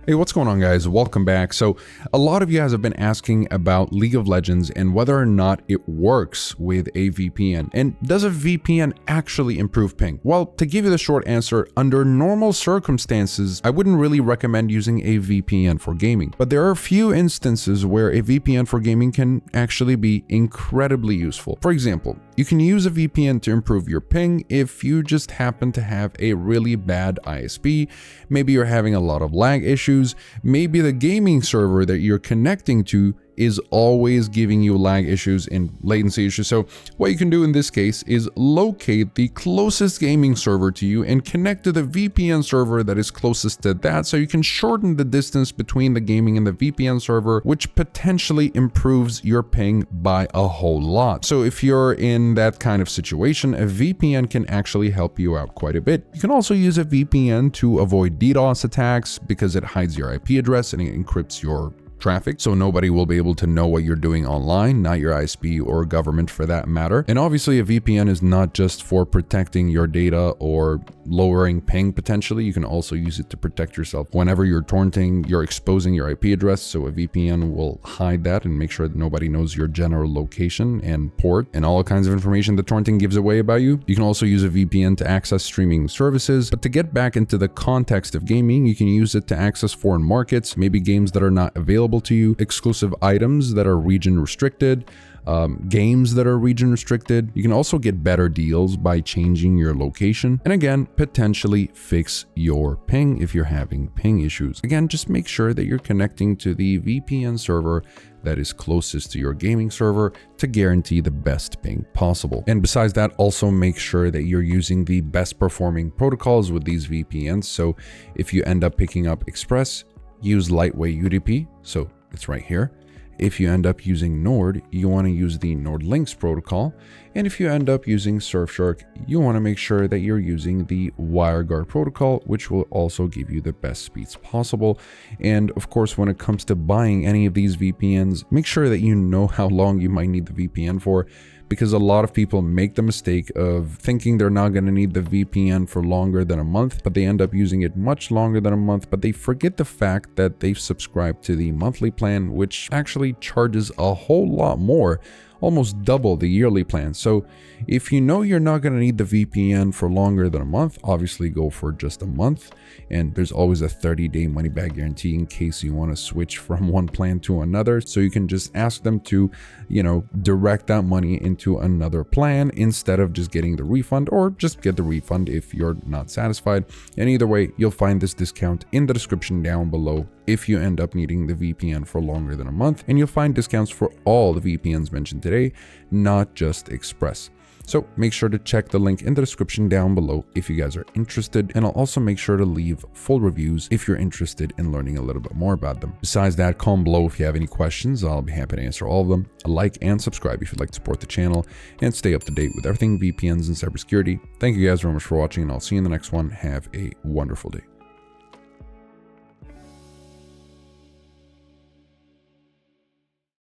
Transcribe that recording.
Hey, what's going on, guys? Welcome back. So a lot of you guys have been asking about League of Legends and whether or not it works with a VPN. And does a VPN actually improve ping? Well, to give you the short answer, under normal circumstances, I wouldn't really recommend using a VPN for gaming. But there are a few instances where a VPN for gaming can actually be incredibly useful. For example, you can use a VPN to improve your ping if you just happen to have a really bad ISP. Maybe you're having a lot of lag issues. Maybe the gaming server that you're connecting to is always giving you lag issues and latency issues. So what you can do in this case is locate the closest gaming server to you and connect to the VPN server that is closest to that, so you can shorten the distance between the gaming and the VPN server, which potentially improves your ping by a whole lot. So if you're in that kind of situation, a VPN can actually help you out quite a bit. You can also use a VPN to avoid DDoS attacks because it hides your IP address and it encrypts your traffic, so nobody will be able to know what you're doing online, not your ISP or government for that matter. And obviously a VPN is not just for protecting your data or lowering ping potentially. You can also use it to protect yourself. Whenever you're torrenting, you're exposing your IP address, so a VPN will hide that and make sure that nobody knows your general location and port and all kinds of information that torrenting gives away about you. You can also use a VPN to access streaming services. But to get back into the context of gaming, you can use it to access foreign markets, maybe games that are not available to you, exclusive items that are region restricted, games that are region restricted. You can also get better deals by changing your location, and again, potentially fix your ping if you're having ping issues. Again, just make sure that you're connecting to the VPN server that is closest to your gaming server to guarantee the best ping possible. And besides that, also make sure that you're using the best performing protocols with these VPNs. So if you end up picking up Express, use lightweight UDP, so it's right here. If you end up using Nord, you want to use the Nord Links protocol. And if you end up using Surfshark, you want to make sure that you're using the WireGuard protocol, which will also give you the best speeds possible. And of course, when it comes to buying any of these VPNs, make sure that you know how long you might need the VPN for, because a lot of people make the mistake of thinking they're not going to need the VPN for longer than a month, but they end up using it much longer than a month, but they forget the fact that they've subscribed to the monthly plan, which actually charges a whole lot more, almost double the yearly plan. So if you know you're not going to need the VPN for longer than a month, obviously go for just a month. And there's always a 30-day money back guarantee in case you want to switch from one plan to another. So you can just ask them to, direct that money into another plan instead of just getting the refund, or just get the refund if you're not satisfied. And either way, you'll find this discount in the description down below if you end up needing the VPN for longer than a month. And you'll find discounts for all the VPNs mentioned today, not just Express. So make sure to check the link in the description down below if you guys are interested, and I'll also make sure to leave full reviews if you're interested in learning a little bit more about them. Besides that, comment below if you have any questions. I'll be happy to answer all of them. Like and subscribe if you'd like to support the channel and stay up to date with everything VPNs and cybersecurity. Thank you guys very much for watching, and I'll see you in the next one. Have a wonderful day.